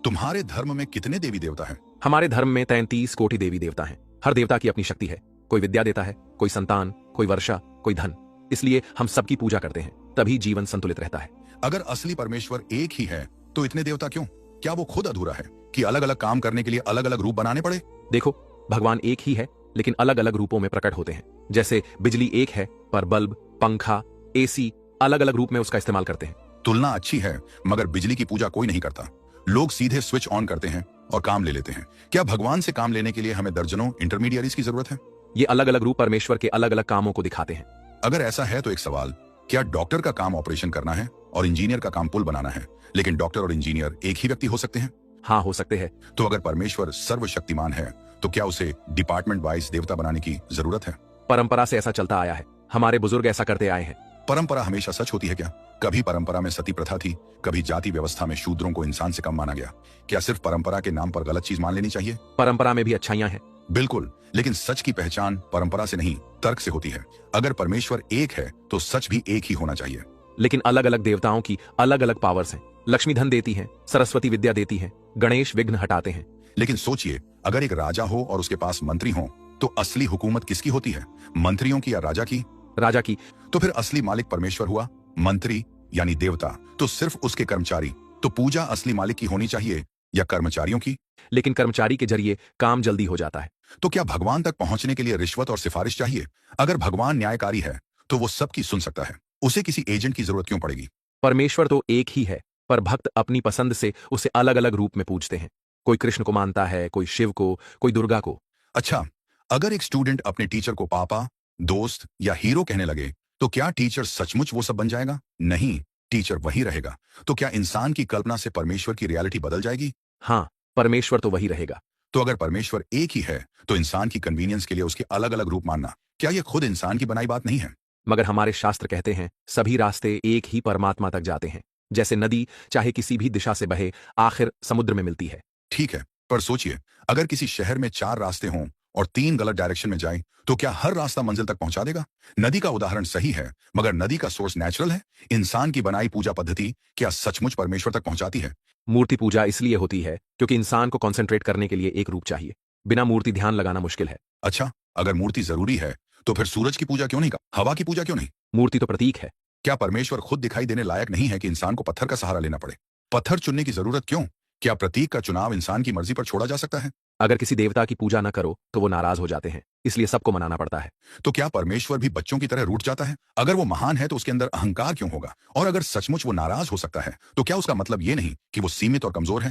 तुम्हारे धर्म में कितने देवी देवता हैं? हमारे धर्म में 33 कोटि देवी देवता हैं। हर देवता की अपनी शक्ति है। कोई विद्या देता है, कोई संतान, कोई वर्षा, कोई धन। इसलिए हम सबकी पूजा करते हैं, तभी जीवन संतुलित रहता है। अगर असली परमेश्वर एक ही है तो इतने देवता क्यों? क्या वो खुद अधूरा है कि अलग अलग काम करने के लिए अलग अलग रूप बनाने पड़े? देखो, भगवान एक ही है लेकिन अलग अलग रूपों में प्रकट होते हैं। जैसे बिजली एक है पर बल्ब, पंखा, एसी अलग अलग रूप में उसका इस्तेमाल करते हैं। तुलना अच्छी है, मगर बिजली की पूजा कोई नहीं करता। लोग सीधे स्विच ऑन करते हैं और काम ले लेते हैं। क्या भगवान से काम लेने के लिए हमें दर्जनों इंटरमीडियरीज की जरूरत है? ये अलग अलग रूप परमेश्वर के अलग अलग कामों को दिखाते हैं। अगर ऐसा है तो एक सवाल, क्या डॉक्टर का काम ऑपरेशन करना है और इंजीनियर का काम पुल बनाना है, लेकिन डॉक्टर और इंजीनियर एक ही व्यक्ति हो सकते हैं? हाँ, हो सकते हैं। तो अगर परमेश्वर सर्वशक्तिमान है तो क्या उसे डिपार्टमेंट वाइज देवता बनाने की जरूरत है? परंपरा से ऐसा चलता आया है। हमारे बुजुर्ग ऐसा करते आए हैं। परंपरा हमेशा सच होती है क्या? कभी परंपरा में सती प्रथा थी, कभी जाति व्यवस्था में शूद्रों को इंसान से कम माना गया। क्या सिर्फ परंपरा के नाम पर गलत चीज मान लेनी चाहिए? परंपरा में भी अच्छाइयां हैं। बिल्कुल, लेकिन सच की पहचान परंपरा से नहीं, तर्क से होती है। अगर परमेश्वर एक है तो सच भी एक ही होना चाहिए। लेकिन अलग अलग देवताओं की अलग अलग पावर्स हैं। लक्ष्मी धन देती है, सरस्वती विद्या देती है, गणेश विघ्न हटाते हैं। लेकिन सोचिए, अगर एक राजा हो और उसके पास मंत्री हो तो असली हुकूमत किसकी होती है? मंत्रियों की या राजा की? राजा की। तो फिर असली मालिक परमेश्वर हुआ, मंत्री यानी देवता तो सिर्फ उसके कर्मचारी। तो पूजा असली मालिक की होनी चाहिए या कर्मचारियों की? लेकिन कर्मचारी के जरिए काम जल्दी हो जाता है। तो क्या भगवान तक पहुंचने के लिए रिश्वत और सिफारिश चाहिए? अगर भगवान न्यायकारी है तो वो सबकी सुन सकता है, उसे किसी एजेंट की जरूरत क्यों पड़ेगी? परमेश्वर तो एक ही है, पर भक्त अपनी पसंद से उसे अलग अलग रूप में पूजते हैं। कोई कृष्ण को मानता है, कोई शिव को, कोई दुर्गा को। अच्छा, अगर एक स्टूडेंट अपने टीचर को पापा, दोस्त या हीरो कहने लगे तो क्या टीचर सचमुच वो सब बन जाएगा? नहीं, टीचर वही रहेगा। तो क्या इंसान की कल्पना से परमेश्वर की रियलिटी बदल जाएगी? हाँ, परमेश्वर तो वही रहेगा। तो अगर परमेश्वर एक ही है तो इंसान की कन्वीनियंस के लिए उसके अलग अलग रूप मानना, क्या यह खुद इंसान की बनाई बात नहीं है? मगर हमारे शास्त्र कहते हैं सभी रास्ते एक ही परमात्मा तक जाते हैं। जैसे नदी चाहे किसी भी दिशा से बहे, आखिर समुद्र में मिलती है। ठीक है, पर सोचिए, अगर किसी शहर में 4 रास्ते हों और 3 गलत डायरेक्शन में जाए तो क्या हर रास्ता मंजिल तक पहुंचा देगा? नदी का उदाहरण सही है, मगर नदी का सोर्स नेचुरल है। इंसान की बनाई पूजा पद्धति क्या सचमुच परमेश्वर तक पहुंचाती है? मूर्ति पूजा इसलिए होती है क्योंकि इंसान को कंसंट्रेट करने के लिए एक रूप चाहिए। बिना मूर्ति ध्यान लगाना मुश्किल है। अच्छा, अगर मूर्ति जरूरी है तो फिर सूरज की पूजा क्यों नहीं? हवा की पूजा क्यों नहीं? मूर्ति तो प्रतीक है। क्या परमेश्वर खुद दिखाई देने लायक नहीं है कि इंसान को पत्थर का सहारा लेना पड़े? पत्थर चुनने की जरूरत क्यों? क्या प्रतीक का चुनाव इंसान की मर्जी पर छोड़ा जा सकता है? अगर किसी देवता की पूजा न करो तो वो नाराज हो जाते हैं, इसलिए सबको मनाना पड़ता है। तो क्या परमेश्वर भी बच्चों की तरह रूठ जाता है? अगर वो महान है तो उसके अंदर अहंकार क्यों होगा? और अगर सचमुच वो नाराज हो सकता है तो क्या उसका मतलब ये नहीं कि वो सीमित और कमजोर है?